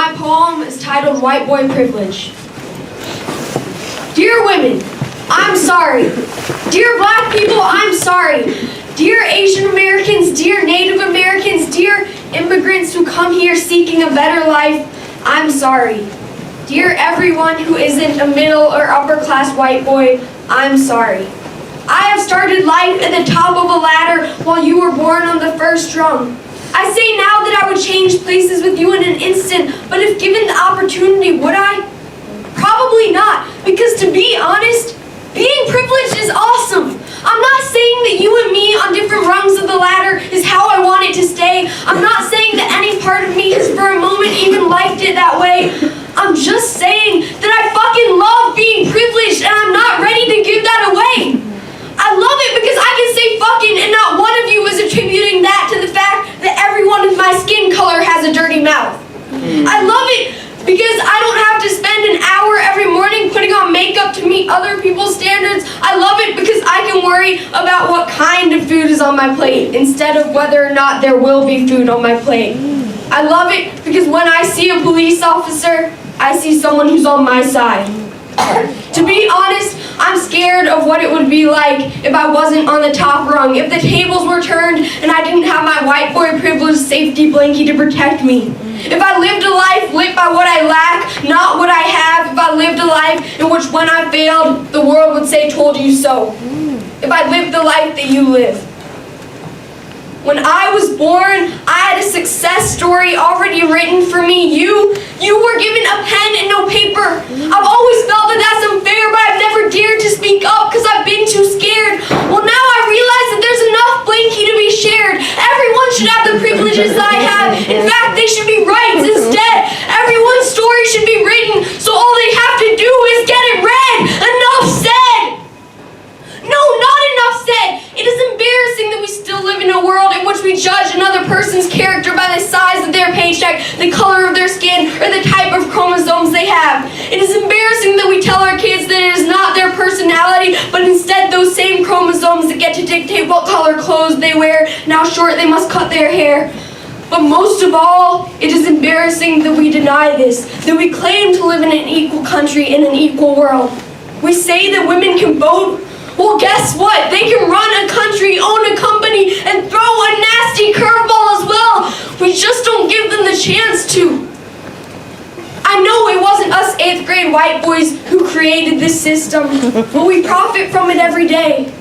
My poem is titled White Boy Privilege. Dear women, I'm sorry. Dear black people, I'm sorry. Dear Asian Americans, dear Native Americans, dear immigrants who come here seeking a better life, I'm sorry. Dear everyone who isn't a middle or upper class white boy, I'm sorry. I have started life at the top of a ladder while you were born on the first rung. I say now that I would change places with you in an instant, but if given the opportunity, would I? Probably not, because to be honest, being privileged is awesome. I'm not saying that you and me on different rungs of the ladder is how I want it to stay. I'm not saying that any part of me has for a moment even liked it that way. I'm just saying that I fucking love being privileged and I'm not ready to give that away. I love it because I can say fucking and not one of you is attributing that to the fact that everyone with my skin color has a dirty mouth. I love it because I don't have to spend an hour every morning putting on makeup to meet other people's standards. I love it because I can worry about what kind of food is on my plate instead of whether or not there will be food on my plate. I love it because when I see a police officer, I see someone who's on my side. To be honest, I'm scared of what it would be like if I wasn't on the top rung, if the tables were turned and I didn't have my white boy privilege safety blanket to protect me. If I lived a life lit by what I lack, not what I have, if I lived a life in which when I failed, the world would say, told you so. If I lived the life that you live. When I was born, I had a success story already written for me. You were given a pen and no paper. I've always felt that that's unfair, but I've never dared to speak up because I've been too scared. Well, now I realize that there's enough blankie to be shared. Everyone should have the privileges that I have. In fact, they should be rights instead. Everyone's story should be written, so all they have to do is get it read. Enough said. No, not enough said. It is embarrassing that we still live in a world in which we judge another person's character by the size of their paycheck, the color of their skin, or the type of chromosomes they have. It is embarrassing that we tell our kids that it is not their personality, but instead those same chromosomes that get to dictate what color clothes they wear, and how short they must cut their hair. But most of all, it is embarrassing that we deny this, that we claim to live in an equal country, in an equal world. We say that women can vote. Well, guess what? They can run a country, own a company, and throw a nasty curveball as well. We just don't give them the chance to. I know it wasn't us 8th grade white boys who created this system, but we profit from it every day.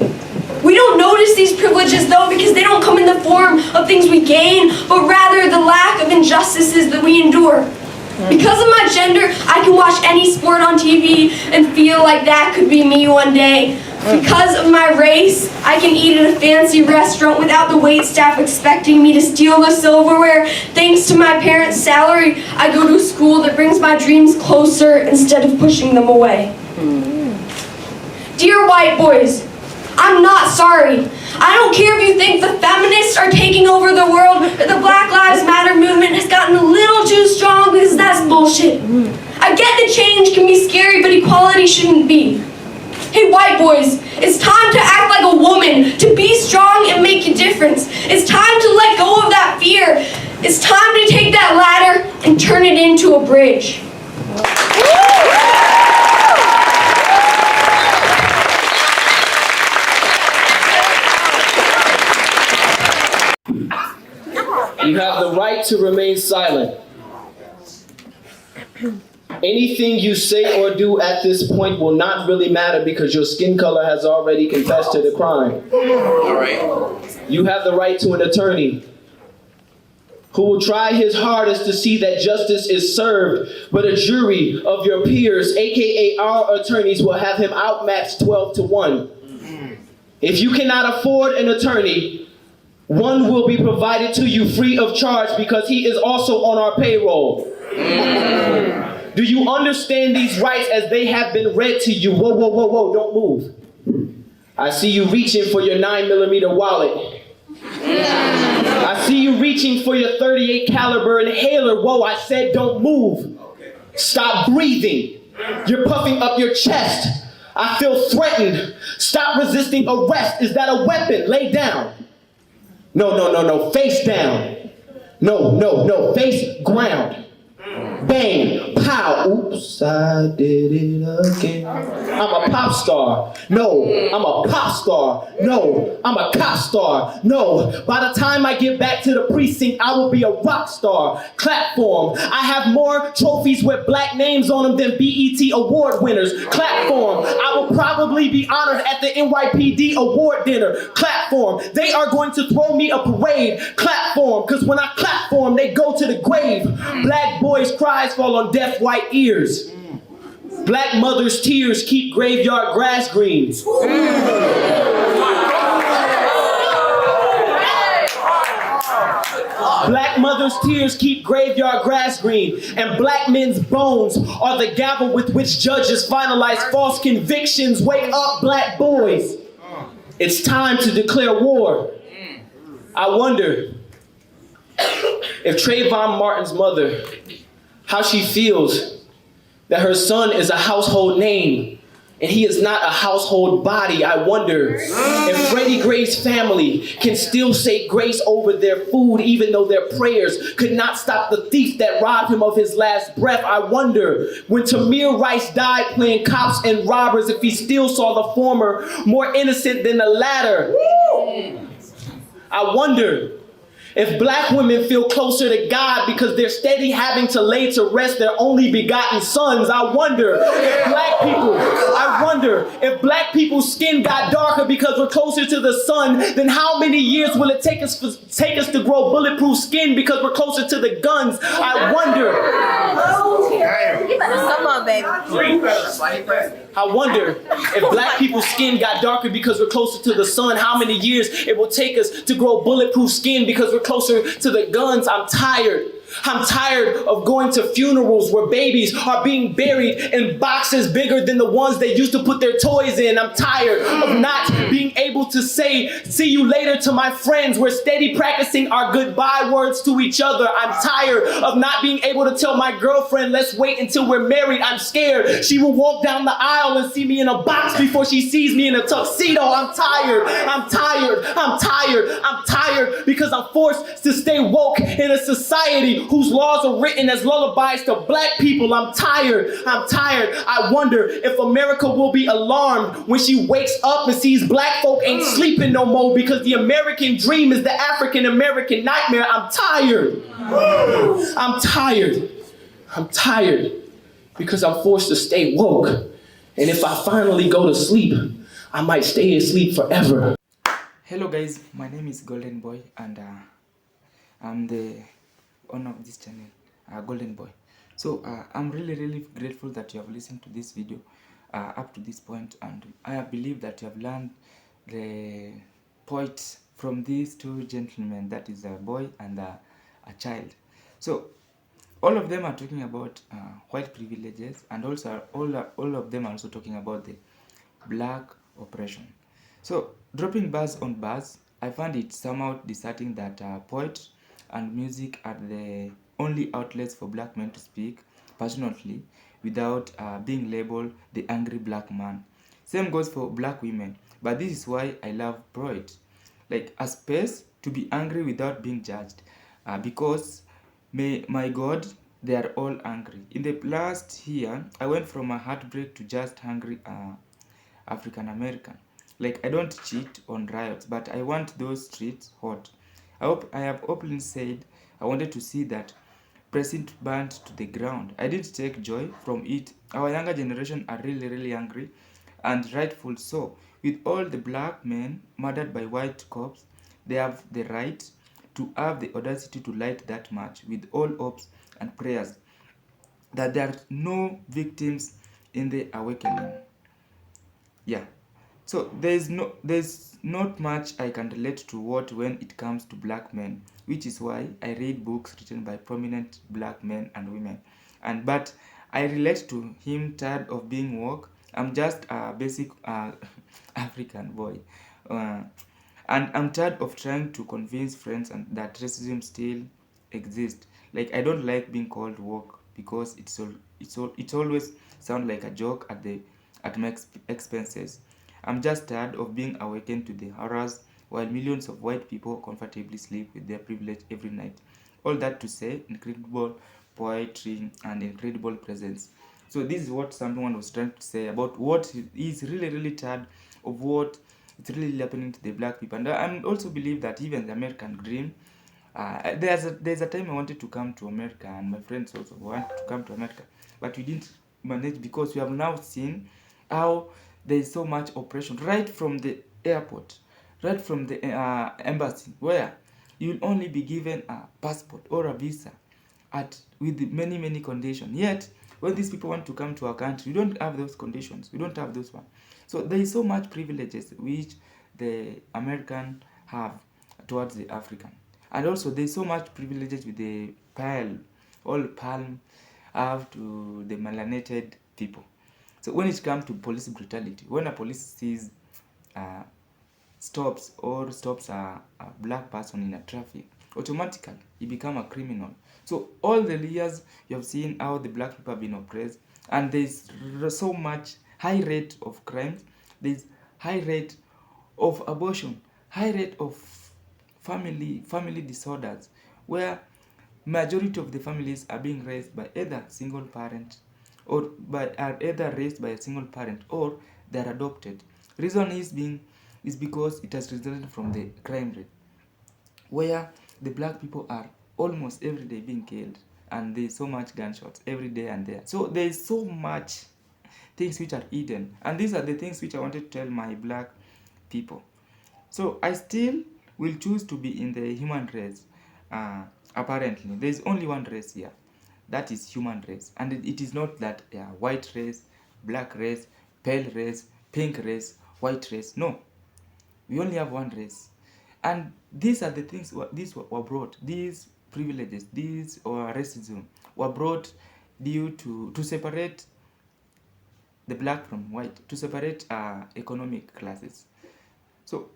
We don't notice these privileges, though, because they don't come in the form of things we gain, but rather the lack of injustices that we endure. Because of my gender, I can watch any sport on TV and feel like that could be me one day. Because of my race, I can eat at a fancy restaurant without the waitstaff expecting me to steal the silverware. Thanks to my parents' salary, I go to a school that brings my dreams closer instead of pushing them away. Dear white boys, I'm not sorry. I don't care if you think the feminists are taking over the world or the Black Lives Matter movement has gotten a little too strong, because that's bullshit. I get that change can be scary, but equality shouldn't be. Hey white boys, it's time to act like a woman, to be strong and make a difference. It's time to let go of that fear. It's time to take that ladder and turn it into a bridge. You have the right to remain silent. Anything you say or do at this point will not really matter because your skin color has already confessed to the crime. All right. You have the right to an attorney who will try his hardest to see that justice is served, but a jury of your peers, aka our attorneys, will have him outmatched 12-1. If you cannot afford an attorney, one will be provided to you free of charge because he is also on our payroll. Do you understand these rights as they have been read to you? Whoa, whoa, whoa, whoa, don't move. I see you reaching for your 9mm wallet. I see you reaching for your 38 caliber inhaler. Whoa, I said don't move. Stop breathing. You're puffing up your chest. I feel threatened. Stop resisting arrest. Is that a weapon? Lay down. No, no, no, no, face down. No, no, no, face ground. Bang, pow, oops, I did it again. I'm a pop star. No, I'm a pop star. No, I'm a cop star. No, by the time I get back to the precinct, I will be a rock star. Clap for 'em. I have more trophies with black names on them than BET award winners. Clap for 'em. I will probably be honored at the NYPD award dinner. Clap for 'em. They are going to throw me a parade. Clap for 'em, cause when I clap for 'em, they go to the grave. Black boys' cries fall on deaf white ears. Black mothers' tears keep graveyard grass green. Black mothers' tears keep graveyard grass green, and black men's bones are the gavel with which judges finalize false convictions. Wake up, black boys. It's time to declare war. I wonder if Trayvon Martin's mother, how she feels that her son is a household name and he is not a household body. I wonder if Freddie Gray's family can still say grace over their food even though their prayers could not stop the thief that robbed him of his last breath. I wonder when Tamir Rice died playing cops and robbers if he still saw the former more innocent than the latter. I wonder if black women feel closer to God because they're steady having to lay to rest their only begotten sons. I wonder if black people's skin got darker because we're closer to the sun, then how many years will it take us to grow bulletproof skin because we're closer to the guns? I wonder. Come on, baby. I wonder if black people's skin got darker because we're closer to the sun, how many years it will take us to grow bulletproof skin because we're closer to the guns. I'm tired. I'm tired of going to funerals where babies are being buried in boxes bigger than the ones they used to put their toys in. I'm tired of not being able to say, see you later to my friends. We're steady practicing our goodbye words to each other. I'm tired of not being able to tell my girlfriend, let's wait until we're married. I'm scared she will walk down the aisle and see me in a box before she sees me in a tuxedo. I'm tired. I'm tired. I'm tired. I'm tired because I'm forced to stay woke in a society whose laws are written as lullabies to black people. I'm tired. I'm tired. I wonder if America will be alarmed when she wakes up and sees black folk ain't sleeping no more because the American dream is the African American nightmare. I'm tired. I'm tired. I'm tired because I'm forced to stay woke. And if I finally go to sleep, I might stay asleep forever. Hello guys, my name is Golden Boy and I'm the owner of this channel, Golden Boy. So I'm really grateful that you have listened to this video up to this point, and I believe that you have learned the points from these two gentlemen, that is a boy and a child. So all of them are talking about white privileges, and also all of them are also talking about the black oppression. So dropping bars on bars, I find it somehow disheartening that poetry and music are the only outlets for black men to speak passionately without being labeled the angry black man. Same goes for black women, but this is why I love poetry, like a space to be angry without being judged, because my God, they are all angry. In the last year, I went from a heartbreak to just hungry African American. Like, I don't cheat on riots, but I want those streets hot. I have openly said I wanted to see that precinct burned to the ground. I didn't take joy from it. Our younger generation are really angry, and rightful so. With all the black men murdered by white cops, they have the right to have the audacity to light that match with all hopes and prayers that there are no victims in the awakening. Yeah. So there's not much I can relate to what when it comes to black men, which is why I read books written by prominent black men and women. But I relate to him, tired of being woke. I'm just a basic African boy. And I'm tired of trying to convince friends that racism still exists. Like, I don't like being called woke because it always sounds like a joke at my expenses. I'm just tired of being awakened to the horrors while millions of white people comfortably sleep with their privilege every night. All that to say, incredible poetry, and incredible presence. So this is what someone was trying to say about what is really, really tired of what it's really happening to the black people. And I also believe that even the American dream, there's a time I wanted to come to America, and my friends also wanted to come to America, but we didn't manage because we have now seen how there is so much oppression right from the airport, right from the embassy, where you'll only be given a passport or a visa with many conditions. Yet when these people want to come to our country, we don't have those conditions, we don't have those ones. So there is so much privileges which the American have towards the African, and also there is so much privileges with the palm have to the melanated people. So when it comes to police brutality, when a police sees uh, stops a black person in a traffic, automatically he become a criminal. So all the years you have seen how the black people have been oppressed, and there's so much high rate of crimes, there's high rate of abortion, high rate of family disorders, where majority of the families are being raised by either single parent are either raised by a single parent or they are adopted. Reason is because it has resulted from the crime rate, where the black people are almost every day being killed, and there is so much gunshots every day and there. So there is so much things which are hidden, and these are the things which I wanted to tell my black people. So I still will choose to be in the human race. Apparently, there is only one race here, that is human race, and it is not that white race, black race, pale race, pink race, white race. No, we only have one race, and these are the things. These were brought. These privileges, these or racism, were brought due to separate the black from white, to separate economic classes. So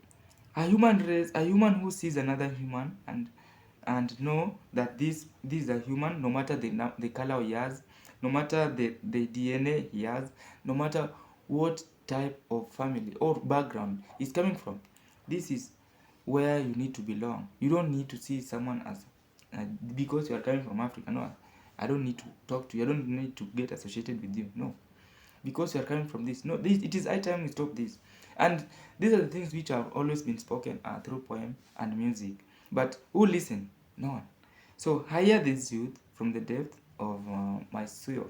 a human race, a human who sees another human and know that this is a human, no matter the color he has, no matter the DNA he has, no matter what type of family or background he's coming from. This is where you need to belong. You don't need to see someone as because you are coming from Africa. No, I don't need to talk to you. I don't need to get associated with you. No, because you are coming from this. No, it is high time we stop this. And these are the things which have always been spoken through poem and music. But who listen? No one. So I hear this youth from the depth of my soul,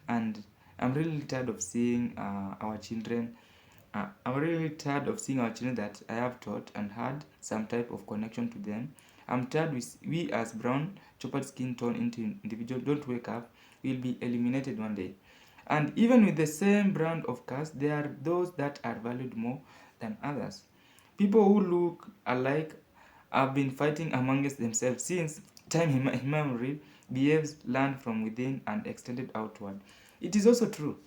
and I'm really tired of seeing our children. I'm really tired of seeing our children that I have taught and had some type of connection to them. I'm tired we as brown, chopped skin tone into individuals don't wake up, we'll be eliminated one day. And even with the same brand of cars, there are those that are valued more than others. People who look alike have been fighting amongst themselves since time immemorial. Behaves learned from within and extended outward. It is also true.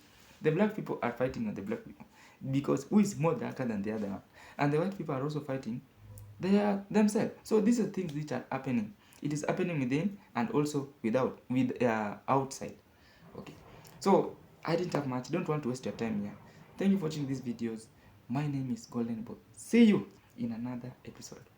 The black people are fighting with the black people because who is more darker than the other one, and the white people are also fighting they are themselves. So these are things which are happening. It is happening within and also with outside. Okay. So I didn't have much. Don't want to waste your time here. Thank you for watching these videos. My name is Golden Boy. See you in another episode.